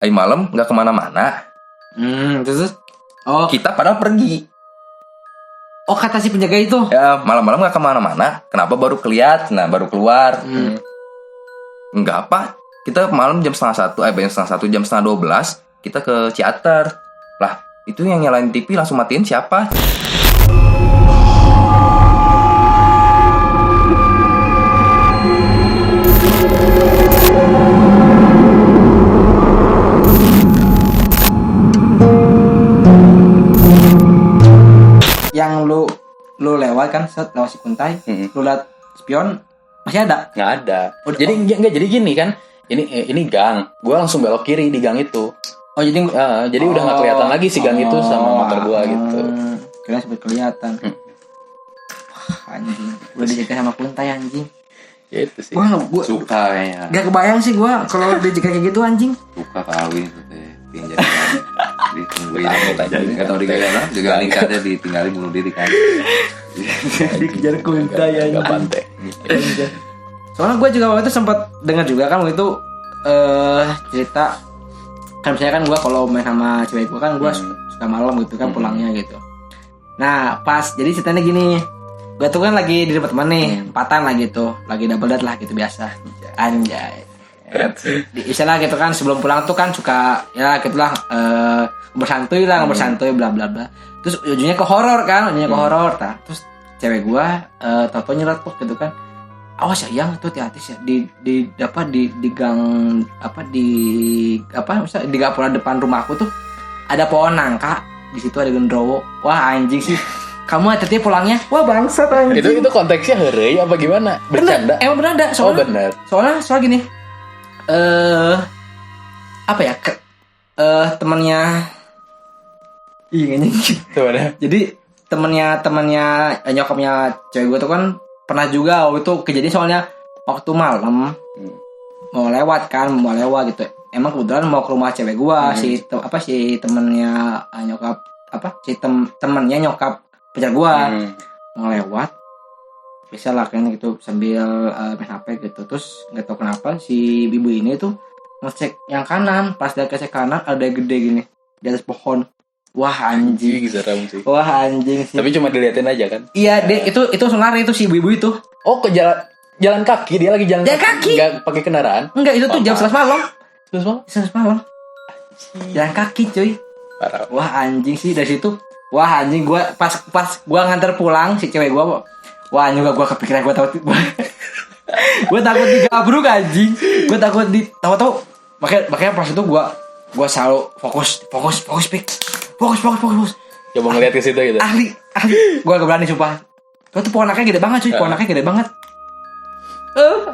malam nggak kemana-mana. Terus Kita padahal pergi. kata si penjaga itu. Ya malam-malam nggak kemana-mana. Kenapa baru kelihatan? Nah baru keluar. Nggak apa. Kita malam jam 12:30, jam 11:30 kita ke Ciater. Lah itu yang nyalain TV langsung matiin siapa? Yang lu lewat kan, lewat si Kuntai, lu lihat spion masih ada? Nggak ada. Udah, Jadi nggak, jadi gini kan. Ini gang. Gue langsung belok kiri di gang itu. Jadi udah nggak kelihatan lagi si gang itu sama motor gue gitu. Kira sempat kelihatan. Wah, anjing. Udah dijaga sama Kuntai anjing. Gitu sih. Gua Suka kayaknya. gak kebayang sih gua kalau dijaga kayak gitu anjing. Suka kawin tuh teh. Pinjam. Ditungguin aja. Enggak tahu digaya juga nikahnya ditinggalin bunuh diri kan. Dikejar Kuntai anjing. Gak pantai. Soalnya gue juga waktu itu sempat dengar juga kan waktu itu cerita kan misalnya kan gue kalau main sama cewek gue kan gue suka malam gitu kan pulangnya gitu. Nah pas jadi ceritanya gini, gue tuh kan lagi di depan teman nih, empatan lah gitu, lagi double date lah gitu biasa. Anjay. Istilah gitu kan sebelum pulang tuh kan suka ya gitulah bersantuy bla bla bla. Terus ujungnya ke horor kan, Terus cewek gue tau-tau nyeletuk gitu kan. Awas ya yang itu hati-hati sih di gang misalnya di gapura depan rumahku tuh ada pohon nangka, di situ ada genderuwo. Wah anjing sih. Kamu hati-hati pulangnya. Wah bangsat anjing. Itu konteksnya heureuy apa gimana? Bercanda. Emang bercanda. Benar. Soalnya gini. Temannya anjing. Gimana? Jadi temannya nyokapnya cewek gue tuh kan pernah juga waktu itu kejadian soalnya waktu malam mau lewat gitu. Emang kebetulan mau ke rumah cewek gua si temennya nyokap temennya nyokap pacar gua mau lewat bisa lah kan gitu sambil main HP gitu. Terus nggak tahu kenapa si ibu ini tuh ngecek yang kanan, pas dia ngecek kanan ada yang gede gini di atas pohon. Wah anjing. Serem sih. Wah anjing sih. Tapi cuma diliatin aja kan? Iya, dia itu langsung lari itu si ibu-ibu itu. Oh, ke jalan kaki, dia lagi jalan kaki. Enggak pakai kendaraan. Enggak, itu tuh jam 11 malam. 11 malam. 11 malam. Jalan kaki, cuy. Parah. Wah, anjing sih dari situ. Wah, anjing gua pas gua nganter pulang si cewek gua. Wah, juga gua kepikiran gua takut digabruk anjing. Gua takut tahu-tahu makanya pas itu gua selalu fokus pik. Fokus. Coba ngeliat ke situ gitu. Ahli. Gua gak berani sumpah. Itu tuh pohon aknya gede banget cuy, gede banget.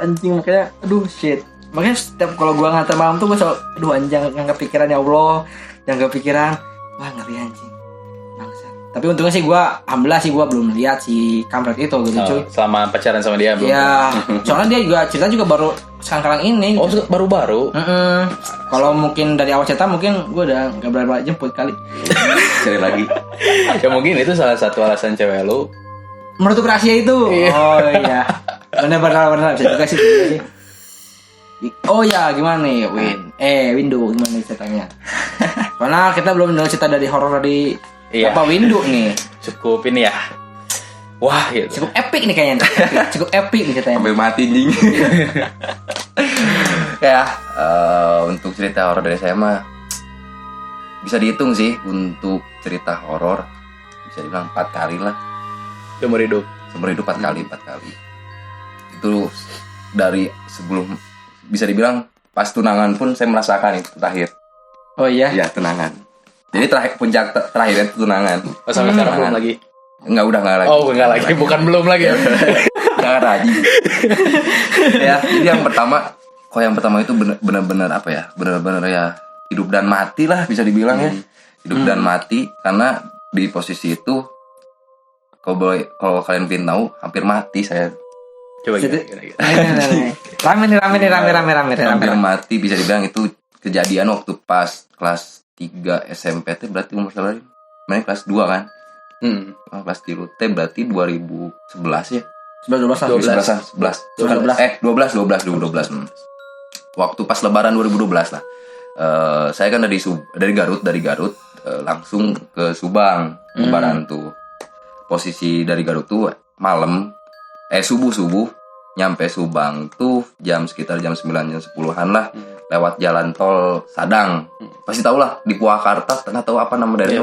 Anjing makanya aduh shit. Makanya setiap kalau gua nganter malam tuh gua selalu aduh anjing nggak kepikiran ya Allah. Yang kepikiran wah ngeri anjing. Bangsat. Tapi untungnya sih alhamdulillah sih gua belum lihat si kampret itu gitu cuy. Selama pacaran sama dia belum. Iya. Soalnya dia juga cerita juga baru sekarang ini. Oh, baru-baru. Kalau mungkin dari awal cerita mungkin gue udah gak berani jemput kali. Cari lagi. Ya mungkin itu salah satu alasan cewek lu Menutup rahasia itu. Oh iya. Benar bisa juga sih. Oh ya gimana nih Windu gimana ceritanya? Soalnya kita belum dengar cerita dari horor dari Windu nih. Cukup ini ya. Wah gitu. Cukup epic nih kayaknya. Cukup epic nih ceritanya. Sampai mati ding. Ya, untuk cerita horor dari saya mah bisa dihitung sih. Untuk cerita horor bisa dibilang 4 kali lah. Seumur hidup 4 kali. Itu dari sebelum bisa dibilang pas tunangan pun saya merasakan itu terakhir. Oh iya? Iya tunangan. Jadi puncak terakhirnya itu tunangan. Oh sampai sekarang belum lagi? Udah nggak lagi. Oh nggak lagi, bukan belum lagi ya? Jangan lagi. Ya, jadi yang pertama itu benar-benar apa ya? Benar-benar ya hidup dan mati lah bisa dibilang ya. Hidup dan mati karena di posisi itu kalau kalian pengen tahu hampir mati saya. Coba gimana? Rame. Hampir mati bisa dibilang itu kejadian waktu pas kelas 3 SMP itu berarti umur berapa? Mana kelas 2 kan? Kelas 3 berarti 2011 ya. 12. 12. Waktu pas lebaran 2012 lah. Saya kan dari Garut langsung ke Subang lebaran tuh. Posisi dari Garut tuh malam subuh nyampe Subang tuh sekitar jam 9 jam 10-an lah. Lewat jalan tol Sadang. Pasti tau lah di Purwakarta, nggak tahu apa nama daerahnya.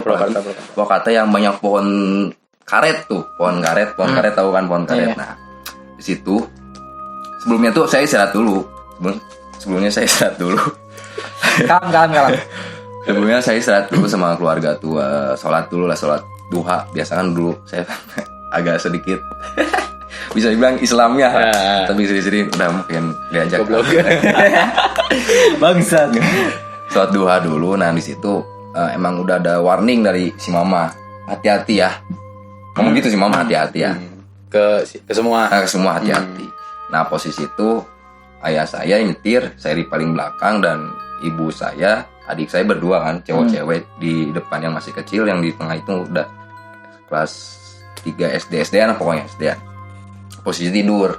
Purwakarta yang banyak pohon karet tuh, pohon karet tahu kan pohon karet. Nah, di situ sebelumnya tuh saya istirahat dulu. Sebelumnya saya istirahat dulu. Kalam. Sebelumnya saya istirahat dulu sama keluarga tua, sholat duha. Biasa kan dulu saya agak sedikit bisa dibilang Islamnya, tapi sering udah mungkin diajak. Bangsat. Sholat duha dulu. Nah di situ emang udah ada warning dari si mama, hati-hati ya. Ngomong gitu si mama, hati-hati ya. Ke semua. Ke semua hati-hati. Nah posisi itu ayah saya nyetir, saya di paling belakang dan ibu saya, adik saya berdua kan, cewek-cewek di depan yang masih kecil, yang di tengah itu udah kelas 3 SD-an pokoknya SD-an. Posisi tidur.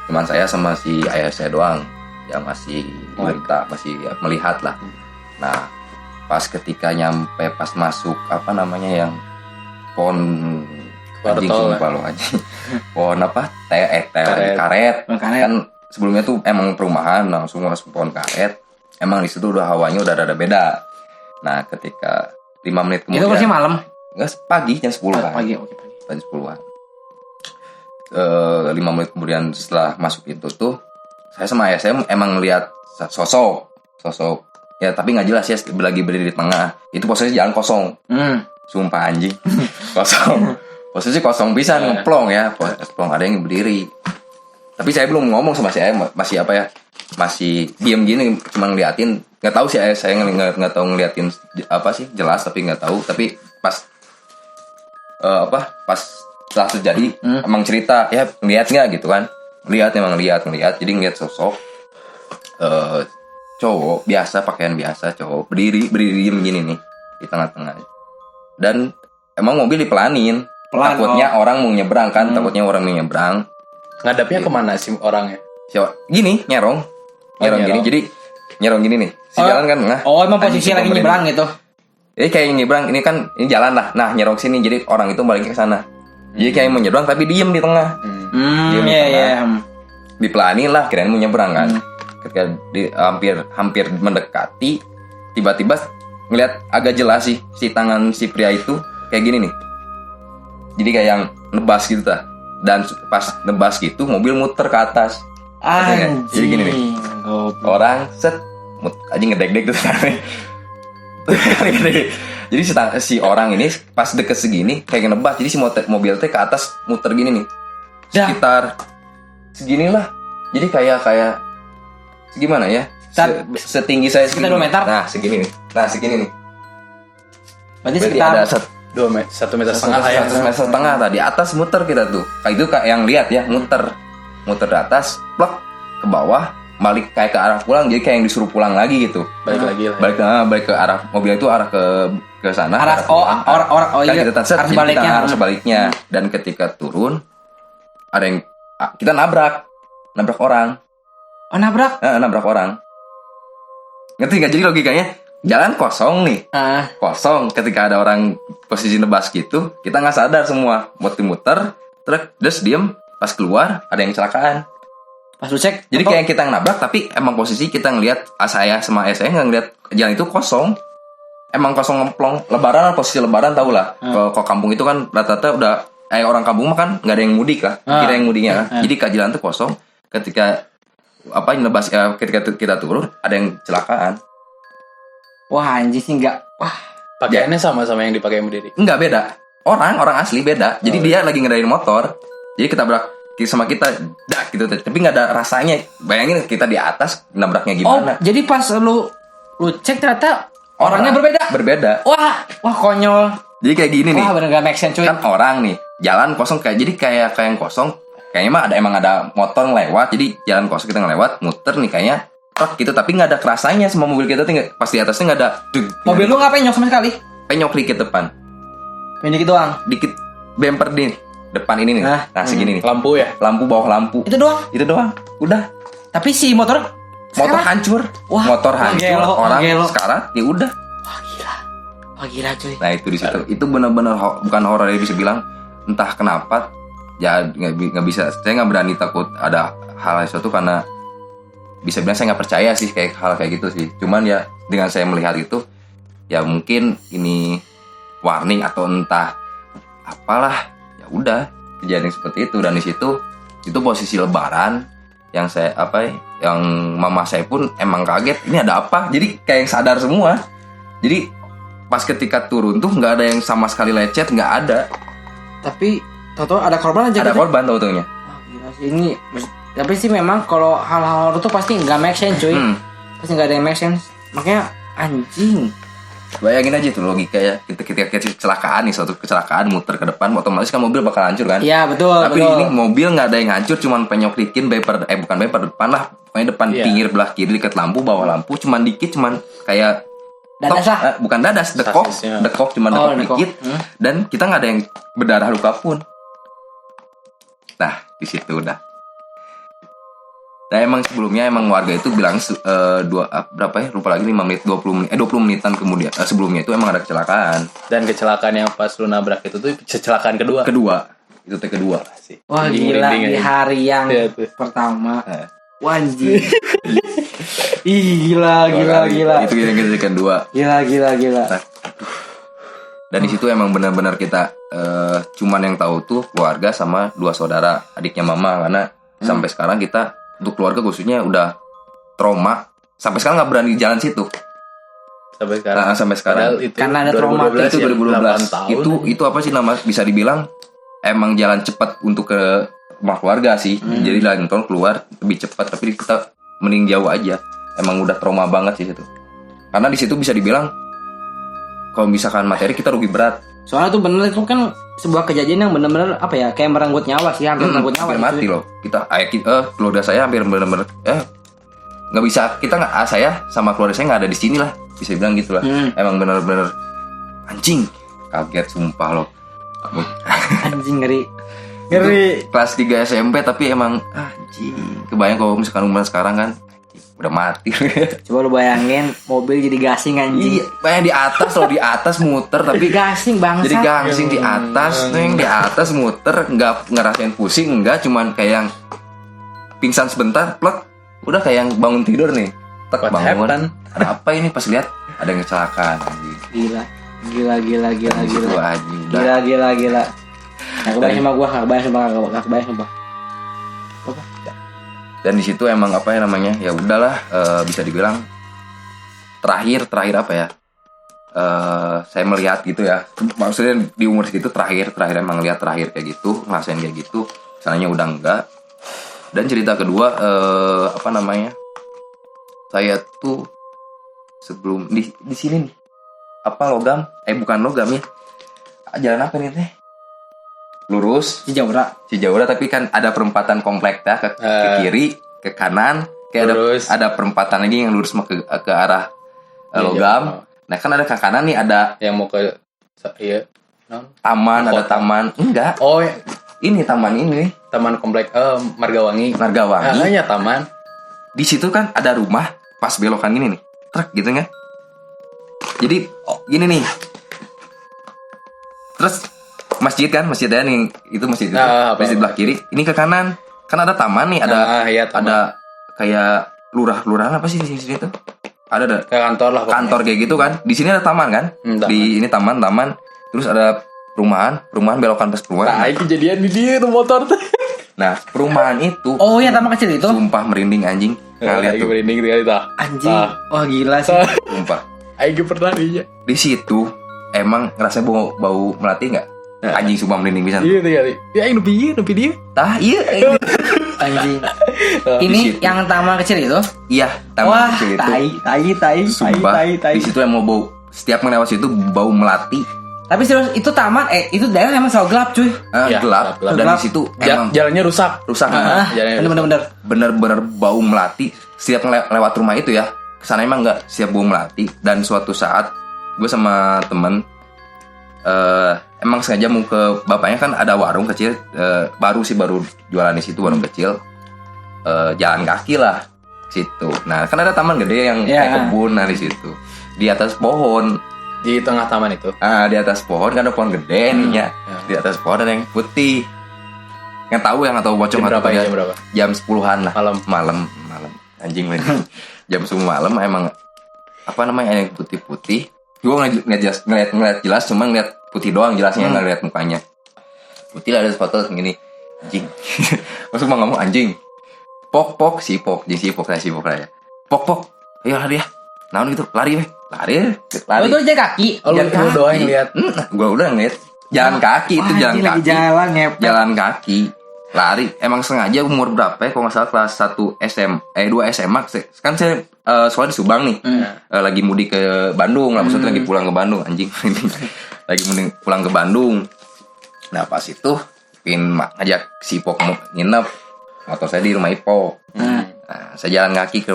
Cuman saya sama si ayah saya doang yang masih melihat lah. Nah, pas ketika nyampe pas masuk yang pohon anjing sumpah lo anjing. Pohon apa? Karet. Kan sebelumnya tuh emang perumahan, langsung masuk pohon karet. Emang di situ udah hawanya udah rada beda. Nah, ketika 5 menit kemudian. Itu masih malam? Enggak, pagi jam 10 kan. Pagi. Jam 10-an. 5 menit kemudian setelah masuk itu tuh saya sama ayah saya emang ngeliat sosok ya, tapi nggak jelas ya, lagi berdiri di tengah. Itu posisi jalan kosong. Sumpah anjing. Kosong. Posisi kosong bisa ngeplong ya. Plong ada yang berdiri. Tapi saya belum ngomong sama si ayah, masih diem gini, cuma ngeliatin. Nggak tahu sih ayah saya nggak tahu ngeliatin apa sih jelas, tapi nggak tahu. Tapi pas setelah terjadi emang cerita ya, ngeliat nggak gitu kan, ngeliat jadi ngeliat sosok cowok biasa, pakaian biasa, cowok berdiri diem gini nih di tengah-tengah, dan emang mobil dipelanin. Takutnya orang mau nyebrang kan, Ngadapnya kemana sih orangnya? Gini nyerong gini, jadi nyerong gini nih si jalan kan tengah. Emang posisi lagi nyebrang gitu. Jadi kayak nyebrang, ini kan ini jalan lah, nah nyerong sini, jadi orang itu balik ke sana. Jadi kayak mau nyebrang tapi diem di tengah. Diem di tengah. Dipelanin lah, kirain mau nyebrang kan. Ketika hampir mendekati, tiba-tiba ngeliat agak jelas sih si tangan si pria itu kayak gini nih. Jadi kayak yang nebas gitu ta. Dan pas nebas gitu mobil muter ke atas. Jadi gini nih. Orang aja ngedek-dek tuh. Jadi si orang ini pas deket segini kayak nebas, jadi si mobil teh ke atas muter gini nih. Sekitar seginilah. Jadi kayak gimana ya? Setinggi saya sekitar 2 meter. Nah, segini nih. Berarti sekitar ada 1 meter setengah lah ya. 1 meter setengah tadi atas muter kita tuh. Kayak itu kayak yang lihat ya, muter di atas, plak ke bawah, balik kayak ke arah pulang, jadi kayak yang disuruh pulang lagi gitu. Balik ke arah mobil itu, arah ke sana. Arah sebaliknya. Dan ketika turun ada yang kita nabrak orang. Nabrak orang. Ngerti nggak? Jadi logikanya jalan kosong nih, kosong. Ketika ada orang posisi nebas gitu, kita nggak sadar semua, muter truk, terus diem. Pas keluar ada yang kecelakaan. Pas lu cek, jadi kayak kita nabrak, tapi emang posisi kita ngelihat saya sama saya nggak ngelihat jalan itu kosong. Emang kosong ngeplong. Posisi lebaran tau lah. Kalau kampung itu kan rata-rata udah orang kampung mah kan nggak ada yang mudik lah. Kira yang mudiknya kan. Jadi jalan tuh kosong. Ketika nebas ketika kita turun ada yang kecelakaan. Wah anjing sih enggak. Wah. Pakaiannya sama yang dipakai berdiri. Enggak, beda. Orang asli beda. Jadi dia lagi ngendarin motor. Jadi ketabrak sama kita, gitu. Tapi nggak ada rasanya. Bayangin kita di atas nabraknya gimana. Jadi pas lu cek ternyata orangnya berbeda. Wah konyol. Jadi kayak gini nih. Wah bener gak make sense cuy. Kan orang nih jalan kosong kayak yang kosong. Kayaknya mah emang ada motor ngelewat. Jadi jalan kosong kita ngelewat, muter nih kayaknya. Gitu, tapi nggak ada kerasanya sama mobil kita tuh, pas di atasnya nggak ada. Mobil lu nggak penyok sama sekali? Penyok dikit depan. Dikit doang. Dikit bumper di depan ini nih. Nah segini nih. Lampu ya? Lampu, bawah lampu. Itu doang. Udah. Tapi si motor Motor hancur. Wah, Motor hancur. gelo, Orang gelo. sekarang ya udah. Wah gila cuy. Nah itu di situ. Itu benar-benar bukan horor ya, bisa bilang. Entah kenapa. Ya nggak bisa. Saya nggak berani takut ada hal sesuatu karena bisa bilang saya nggak percaya sih kayak hal kayak gitu sih. Cuman ya dengan saya melihat itu, ya mungkin ini warning atau entah apalah. Ya udah kejadian seperti itu. Dan di situ itu posisi Lebaran yang saya yang mama saya pun emang kaget ini ada apa. Jadi kayak yang sadar semua. Jadi pas ketika turun tuh nggak ada yang sama sekali lecet, nggak ada. Tapi tahu ada korban aja. Ada gitu. korban tau-taunya. Wah gila sih ini. Tapi sih memang kalau hal-hal horor tuh pasti nggak make sense cuy. Pasti nggak ada yang make sense. Makanya anjing. Bayangin aja tuh logika ya. Ketika kecelakaan nih, suatu kecelakaan muter ke depan, otomatis kan mobil bakal hancur kan. Iya betul. Tapi betul. ini mobil nggak ada yang hancur, cuman penyok dikit bumper bukan bumper depan lah, pokoknya depan pinggir belah kiri dekat lampu, bawah lampu cuman dikit, cuman kayak Dadas lah. bukan dadas, dekok, Sasisnya. dekok cuman Oh, dekok dekok. dikit, dan kita nggak ada yang berdarah luka pun. Nah di situ udah. Nah emang sebelumnya emang warga itu bilang berapa ya, lupa lagi 5 menit 20 menitan kemudian sebelumnya itu emang ada kecelakaan. Dan kecelakaan yang pas lu nabrak itu tuh kecelakaan kedua. Itu kedua Sih. Wah Jadi gila merinding di aja. hari yang Iya tuh. pertama. Eh. Wah anjing. Ih gila. Itu yang kedua. Gila. Dan di situ emang benar-benar kita cuman yang tahu tuh keluarga sama 2 saudara adiknya mama, karena sampai sekarang kita untuk keluarga khususnya udah trauma, sampai sekarang nggak berani jalan situ. Sampai sekarang. Sampai sekarang. Padahal itu Karena ada trauma, 2012 Itu ya, 2012. 8 tahun. Itu apa sih nama, bisa dibilang emang jalan cepat untuk ke rumah keluarga sih. Jadi lain tahun keluar lebih cepat, tapi kita mending jauh aja. Emang udah trauma banget sih situ. Karena di situ bisa dibilang kalau misalkan materi kita rugi berat. Soalnya tuh bener itu kan sebuah kejadian yang bener-bener apa ya, kayak merenggut nyawa sih, hampir merenggut nyawa. Hampir gitu. mati loh. Kita keluarga saya hampir benar-benar nggak bisa, kita nggak, saya sama keluarga saya nggak ada di sini lah, bisa bilang gitu lah. Emang benar-benar anjing, kaget sumpah loh. Anjing ngeri. Itu kelas 3 SMP tapi emang anjing, kebayang kalau misalkan umur sekarang kan udah mati. Coba lu bayangin mobil jadi gasing anjing. Iya, bayang di atas loh, di atas muter tapi Gasing bangsa. jadi gangsing di atas, neng di atas muter, nggak ngerasain pusing, nggak, cuman kayak yang pingsan sebentar, plek, udah kayak yang bangun tidur nih, tek What bangun, happened? ada apa ini, pas lihat ada yang kecelakaan, anjing. Gila. Gitu, anjing, udah. Gila. Nggak kebayang sama gua, nggak kebayang sumpah. Dan di situ emang apa ya namanya, ya udahlah, bisa dibilang terakhir apa ya, saya melihat gitu ya, maksudnya di umur segitu terakhir emang lihat terakhir kayak gitu, ngerasain kayak gitu, sananya udah enggak. Dan cerita kedua, apa namanya, saya tuh sebelum di sini nih, apa logam, bukan logam ya, jalan apa nih teh, lurus Cijaura, tapi kan ada perempatan komplek ya, ke kiri, ke kanan, kayak lurus. ada perempatan lagi yang lurus mau ke arah logam. Nah kan ada ke kanan nih, ada Yang mau ke taman, ada Kota. taman, enggak, Oh, ini taman ini, taman komplek Margawangi. Margawangi. Ya taman. Di situ kan ada rumah, pas belokan ini nih, truk gitu kan. Jadi gini nih, terus masjidnya nih, itu masjid itu, masjid sebelah kiri. Ini ke kanan, kan ada taman nih, ada Iya, taman. ada kayak lurahan apa sih di sini tuh? Ada Ke kantor lah. pokoknya. kantor kayak gitu kan. Di sini ada taman kan? Taman. Di ini taman. Terus ada perumahan belokan pas keluar. Nah, kejadian di dia tuh motor tuh. Nah, perumahan itu Oh iya, taman kecil itu. sumpah merinding anjing. Kalian tuh, merinding kali tah. Anjing. Wah gila sih. sumpah. Aing pernah dia. Di situ emang ngerasa bau melati nggak? Anjing sumpah merinding bisa. Iya tuh kali. Ya aing nepi dia. Tah iya. Anjing. Di Ini situ. yang taman kecil itu. Iya, taman Wah, kecil itu. tai. Sumpah. Di situ emang bau. Setiap melewat situ bau melati. Tapi serius itu taman, itu daerah emang selalu gelap cuy. Iya, Gelap. gelap. Dan Gelap. di situ emang Jalannya rusak. rusak. Jalannya Bener-bener. Bener-bener bau melati. Setiap lewat rumah itu ya, kesana emang nggak siap bau melati. Dan suatu saat gue sama temen emang sengaja mau ke bapaknya, kan ada warung kecil, baru jualan di situ, warung kecil, jalan kaki lah situ. Nah kan ada taman gede yang Iya. kayak kebun, nah di situ di atas pohon. Di tengah taman itu. Di atas pohon kan ada pohon gede nih ya. Di atas pohon ada yang putih. Yang tahu yang atau bocong Jam atau berapa ya, tidak. jam berapa? Jam 10-an lah. Malam. Malam. Anjing lagi. Jam 10 malam emang apa namanya yang putih-putih. Gua ngeliat jelas cuma ngeliat putih doang jelasnya nggak ngeliat mukanya. Putih ada foto gini. Anjing. Maksud mau ngomong anjing. Pok sipok lah ya. Pok. Ayo lari ya. Naon gitu, lari weh. Lari. Oh, itu jalan kaki. Oh, lu doang yang lihat. Gua udah ngeliat jalan kaki itu jalan Anjing, lagi kaki. jalan ngepet. Jalan kaki. Lari. Emang sengaja umur berapa ya? Kalau nggak salah kelas 1 2 SMA. Kan saya sekolah di Subang nih. Lagi mudik ke Bandung lah. Maksudnya lagi pulang ke Bandung. Anjing. Lagi mudik pulang ke Bandung. Nah pas itu pin ngajak si Pok nginep. Motor saya di rumah Ipo. Nah, saya jalan kaki ke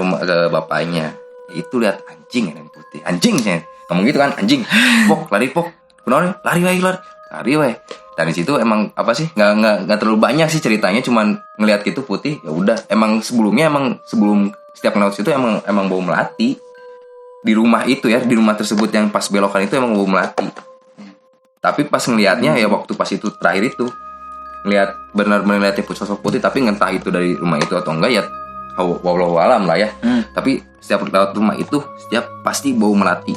bapaknya. Itu lihat anjing yang putih. Anjing saya ngomong gitu kan, anjing. Pok, lari Pok. Kenapa? Lari weh. Dan di situ emang apa sih? Nggak terlalu banyak sih ceritanya, cuman ngelihat gitu putih, ya udah. Emang sebelum setiap ngeliat situ emang bau melati. Di rumah itu ya, di rumah tersebut yang pas belokan itu emang bau melati. Tapi pas ngelihatnya ya waktu pas itu terakhir itu ngelihat benar-benar ngeliatnya sosok putih, tapi entah itu dari rumah itu atau enggak ya wallahu alam lah ya. Tapi setiap lewat rumah itu setiap pasti bau melati.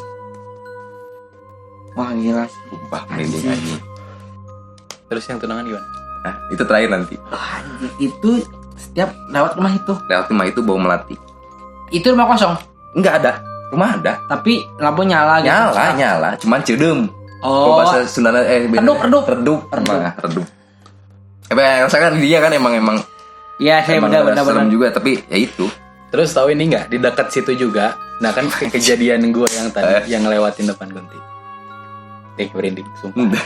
Wah gila sih. Sumpah merinding anjing. Terus yang tunangan gimana? Nah, itu terakhir nanti. Anjing, itu setiap lewat rumah itu. Lewat rumah itu bau melati. Itu rumah kosong. Enggak ada. Rumah ada. Tapi lampu nyala gitu. Nyala, cuman cedem. Oh. Kalau bahasa Sundanya redup. Nah, redup. Saya kan dia kan emang Iya, saya emang benar-benar. serem juga, tapi ya itu. Terus tahu ini nggak di dekat situ juga? Nah kan kejadian gue yang tadi yang ngelewatin depan Gunti. Merinding sumpah.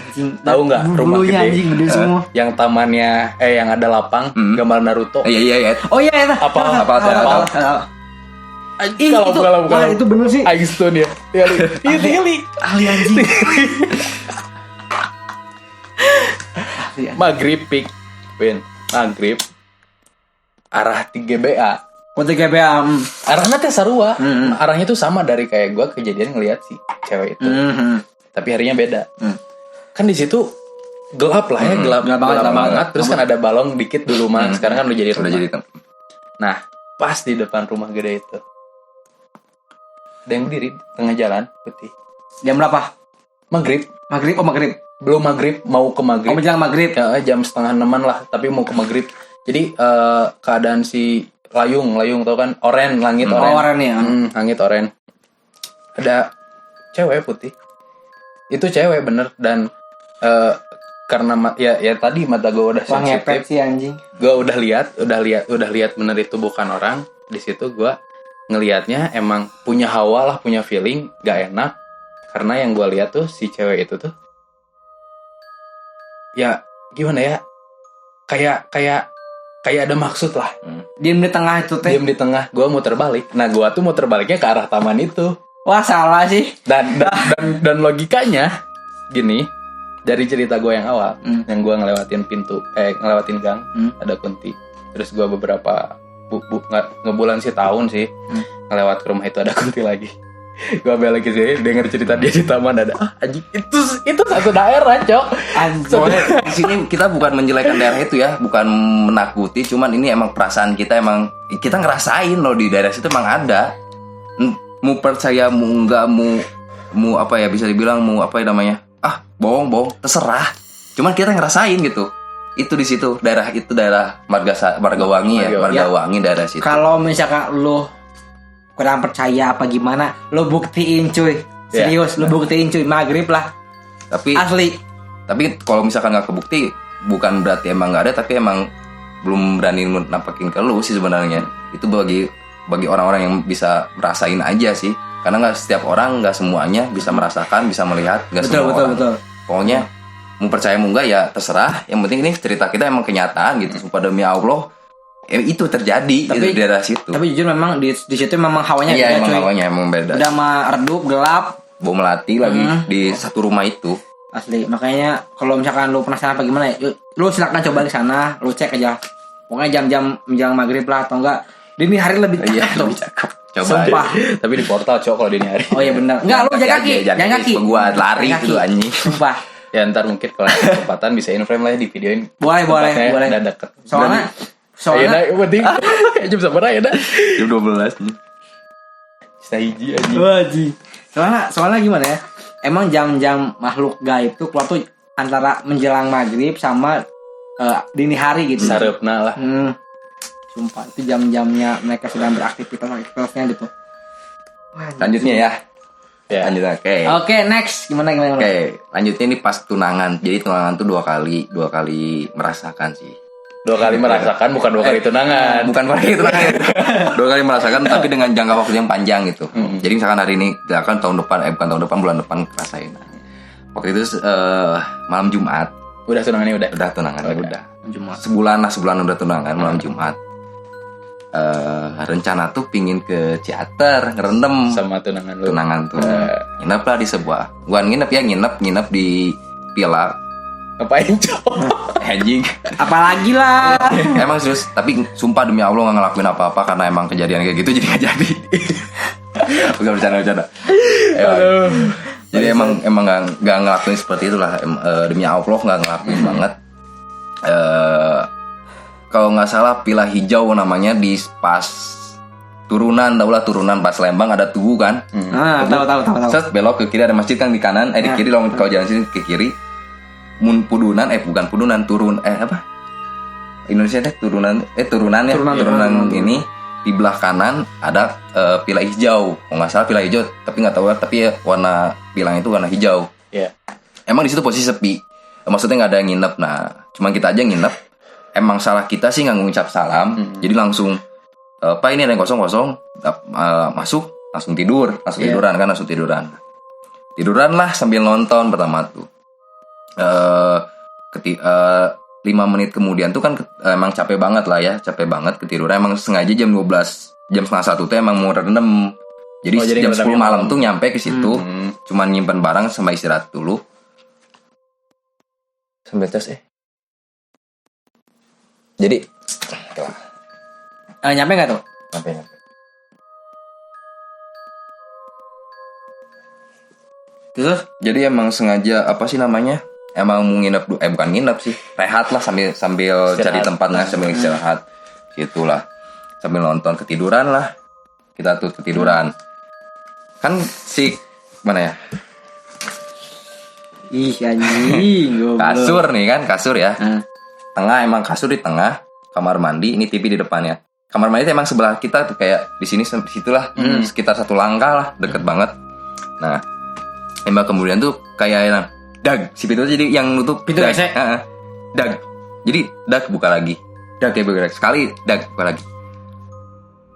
Tahu nggak rumah Bulunya gede? anjing gede semua. Yang tamannya yang ada lapang gambar Naruto. Iya. Oh iya itu. Apa? Ih, Kalau wah, itu bener sih. Aing stun ya. Tinggali. Ahli anjing. Maghrib pik. Maghrib. Arah 3BA. Oh 3BA. Arahnya teh sarua. Arahnya tuh sama dari kayak gue kejadian ngelihat si cewek itu. Tapi harinya beda. Kan di situ gelap lah ya, gelap banget. Terus kan ada balong dikit dulu mah. Sekarang kan udah jadi rumah. Nah, pas di depan rumah gede itu. Ada yang berdiri tengah jalan putih. Jam berapa? Maghrib. Maghrib. Belum maghrib, mau ke maghrib. Oh menjelang maghrib. Ya, jam 5:30 lah, tapi mau ke maghrib. Jadi keadaan si layung tau kan, langit oren. Oh, oren ya. Langit oren. Ada cewek putih. Itu cewek bener dan karena ya tadi mata gue udah Wah ngepet sensitif. sih anjing. Gue udah lihat bener itu bukan orang. Di situ gue ngelihatnya emang punya hawa lah, punya feeling gak enak. Karena yang gue lihat tuh si cewek itu tuh ya gimana ya, kayak ada maksud lah. Diem di tengah itu teh. Diam di tengah. Gue mau terbalik. Nah gue tuh mau terbaliknya ke arah taman itu. Wah salah sih. Dan logikanya gini, dari cerita gue yang awal, yang gue ngelewatin gang, ada Kunti. Terus gue beberapa ngebulan sih tahun sih ngelewat ke rumah itu ada Kunti lagi. Gue balik ke sini denger cerita dia di taman ada anjing itu satu daerah cok. Di sini kita bukan menjelekan daerah itu ya, bukan menakuti, cuman ini emang perasaan kita, emang kita ngerasain loh di daerah situ emang ada. Mau percaya mau enggak, mau apa ya, bisa dibilang mau apa ya namanya, bohong terserah, cuman kita ngerasain gitu. Itu di situ daerah Margawangi ya, Margawangi daerah situ. Kalau misalkan lo kurang percaya apa gimana, lo buktiin cuy. Serius, lo buktiin cuy, maghrib lah. Tapi asli. Tapi kalau misalkan nggak kebukti, bukan berarti emang nggak ada, tapi emang belum berani nampakin ke lu sih sebenarnya. Itu bagi orang-orang yang bisa merasain aja sih. Karena nggak setiap orang, nggak semuanya bisa merasakan, bisa melihat, nggak semua orang. Betul. Pokoknya mau percaya mau nggak ya terserah. Yang penting ini cerita kita emang kenyataan gitu. Sumpah demi Allah, itu terjadi di daerah situ. Tapi jujur memang di situ memang hawanya beda. Iya emang cuy. hawanya emang beda. Udah mah redup, gelap, bau melati lagi di satu rumah itu. Asli. Makanya kalau misalkan lu penasaran apa gimana ya, lu silakan coba ke sana, lu cek aja. Pokoknya jam-jam menjelang maghrib lah atau enggak Dini hari lebih cakep Iya, tuh. lebih cakep. Coba. Sumpah. Tapi di portal cok kalau dini hari. Oh iya benar. Enggak, lu jalan kaki. Jalan kaki. Gua lari Jalan kaki. gitu anjing. Sumpah. Ya ntar mungkin kalau ada kesempatan bisa in-frame lah ya di videoin. Boleh. Udah deket. Soalnya Ayo dah, yang penting jam sabar aja dah. Jam 12 nih. Bisa hiji aja. Wajib. Soalnya gimana ya? Emang jam-jam makhluk gaib itu keluar tuh antara menjelang maghrib sama dini hari gitu. Sarepna lah. Sumpah itu jam-jamnya mereka sedang beraktivitasnya gitu. Lanjutnya ya. Ya. Lanjut. Oke, next gimana? Oke, lanjutnya ini pas tunangan. Jadi tunangan tuh dua kali merasakan sih. 2 kali merasakan, bukan 2 kali tunangan. Bukan kali tunangan. 2 kali merasakan tapi dengan jangka waktu yang panjang gitu. Jadi misalkan hari ini, misalkan bukan tahun depan, bulan depan ngerasain. Waktu itu malam Jumat. Udah tunangannya udah. Udah tunangan, Oh, udah. Sebulan udah tunangan malam Jumat. Rencana tuh pingin ke teater ngerendam Sama tunangan lu. tunangan tuh. Nginep lah di sebuah. Bukan nginep di villa. Ngapain cok? Anjing. Apalagi lah. Emang serius, tapi sumpah demi Allah gak ngelakuin apa-apa karena emang kejadian kayak gitu jadi gak jadi. Bukan bercanda. Jadi emang gak ngelakuin seperti itulah. Demi Allah gak ngelakuin banget. Kalau nggak salah Villa Hijau namanya di pas turunan pas Lembang ada Tugu kan. Tahu. Set belok ke kiri ada masjid kan di kanan, di kiri kalau jalan sini ke kiri. Mun Pudunan bukan Pudunan turun apa? Indonesia deh turunan ini di belah kanan ada Villa Hijau. Kalau nggak salah Villa Hijau, tapi nggak tahu tapi ya warna bilangnya itu warna hijau. Iya. Emang di situ posisi sepi. Maksudnya nggak ada yang nginep. Nah, cuma kita aja yang nginep. Emang salah kita sih nggak ngucap salam. Jadi langsung Pak ini ada yang kosong masuk langsung tiduran. Tiduran lah sambil nonton pertama tuh. 5 menit kemudian tuh kan emang capek banget ketiduran. Emang sengaja jam 12 jam setengah 1 tuh emang mau rendem. Jadi jam 10 malam tuh nyampe ke situ. Cuman nyimpen barang sama istirahat dulu. Sambil tes Jadi Nyampe nggak tuh? Nyampe. Terus? Jadi emang sengaja apa sih namanya? Emang mau nginep bukan nginep sih, rehat lah sambil cari tempat sambil istirahat. Gitulah. Sambil nonton ketiduran lah. Kita tuh ketiduran. Kan si mana ya? Ih anjing. Kasur nih kan, kasur ya. Tengah emang kasur di tengah, kamar mandi, ini TV di depannya. Kamar mandi itu emang sebelah kita tuh kayak di sini situlah, sekitar 1 langkah lah, deket banget. Nah, emang kemudian tuh kayak dag, si pintu jadi yang nutup pintu dag. WC. Dag. Jadi dag buka lagi. Dag kayak bergerak sekali, dag buka lagi.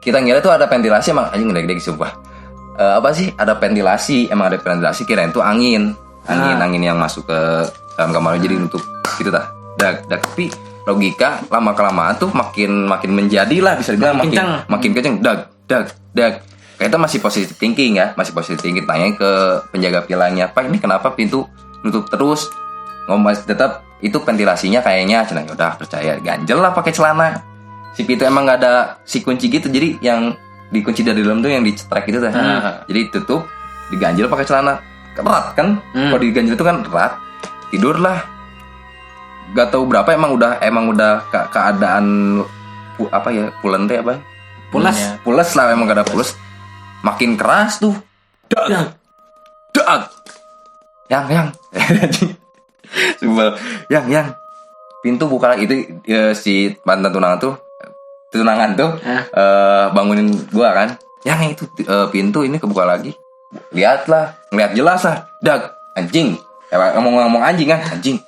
Kita ngira tuh ada ventilasi emang anjing gede-gede sumpah. Apa sih? Ada ventilasi, emang ada ventilasi kirain tuh angin yang masuk ke dalam kamar jadi nutup gitu dah. Dag, tapi logika lama kelamaan tuh makin menjadilah bisa dibilang makin kenceng. Dag. Kita masih positive thinking tanya ke penjaga vilanya, Pak ini kenapa pintu nutup terus? Ngomong tetap itu ventilasinya kayaknya cina udah percaya ganjel lah pakai celana. Si pintu emang nggak ada si kunci gitu, jadi yang dikunci dari dalam tuh yang dicetrek gitu dah. Jadi tutup diganjel pakai celana erat kan. Kalau diganjel itu kan erat. Tidurlah. Gak tahu berapa emang udah keadaan apa ya pulen teh apa? Pules lah emang gak ada pules. Makin keras tuh. Dag. Yang. Yang. Pintu buka lagi itu si mantan tunangan tuh bangunin gua kan. Yang itu pintu ini kebuka lagi. Ngeliat jelas lah. Dag, anjing. Ngomong anjing kan, anjing.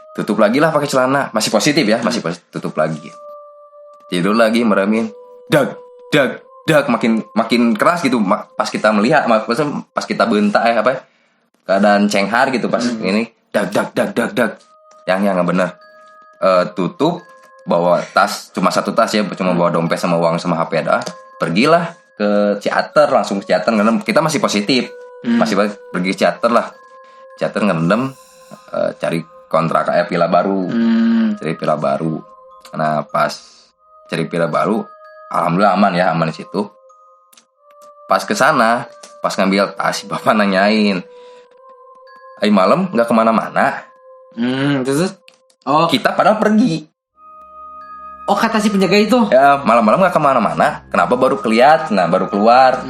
Tutup lagi lah pakai celana. Masih positif. Tutup lagi. Tidur lagi meremin. Dag. Makin keras gitu. Pas kita melihat, pas kita bentak keadaan cenghar gitu pas ini. Dag. Yang nggak bener. Tutup. Bawa tas, cuma 1 tas ya. Cuma bawa dompet sama uang sama HP ada. Pergilah ke teater, langsung ke teater ngerendam. Kita masih positif. Masih pergi ke teater lah. Teater ngerendam. Cari kontrak villa baru. Cari villa baru. Nah pas cari villa baru alhamdulillah aman ya, aman di situ. Pas ke sana, pas ngambil tas, si bapak nanyain, "Ay malam nggak kemana-mana?" Terus oh Kita padahal pergi. kata si penjaga itu. Ya malam-malam nggak kemana-mana. Kenapa baru keliat? Nah baru keluar.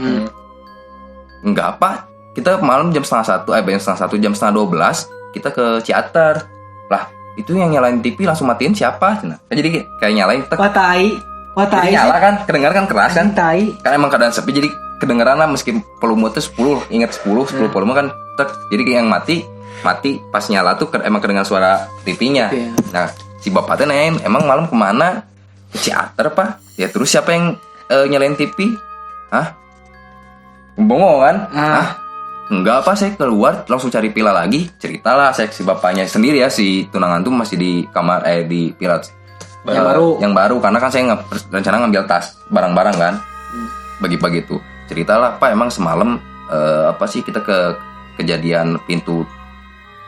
Nggak apa. Kita malam jam setengah 1, jam setengah 12 kita ke Ciater. Lah itu yang nyalain TV langsung matiin siapa? Nah, jadi kayak nyalain tek. Wah tai. Jadi nyala kan, kedengaran kan keras kan. Tai. Kan emang keadaan sepi jadi kedengeran lah meski volume tuh 10, ingat 10 volume kan tek. Jadi kayak yang mati pas nyala tuh emang kedengeran suara TV-nya. Iya. Nah, si bapaknya nanyain, "Emang malam kemana?" "Ke Ciater, Pak." "Ya terus siapa yang nyalain TV?" "Hah?" Bengong kan? "Hah? Enggak apa, saya keluar langsung cari pila lagi." Ceritalah saya si bapaknya sendiri ya, si tunangan tuh masih di kamar di pila yang baru karena kan saya rencana ngambil tas barang-barang kan. Bagi-bagi itu ceritalah, "Pak emang semalam apa sih kita ke kejadian pintu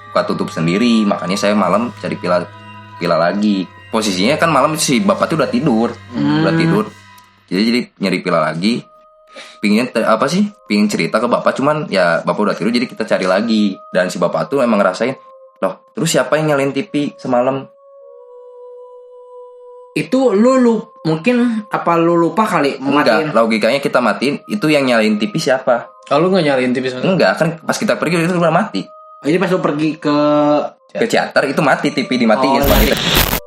buka tutup sendiri, makanya saya malam cari pila lagi." Posisinya kan malam si bapak tuh udah tidur. Jadi nyari pila lagi. Pingin cerita ke bapak, cuman ya bapak udah tidur jadi kita cari lagi. Dan si bapak tuh emang ngerasain, "Loh terus siapa yang nyalain TV semalam?" Itu mungkin apa lu lupa kali matiin? Enggak, logikanya kita matiin, itu yang nyalain TV siapa? Kalau nggak nyalain TV sebenarnya? Enggak, kan pas kita pergi itu udah mati. Jadi pas lu pergi ke Ke Ciater itu mati, TV dimatiin. Oh, Mati.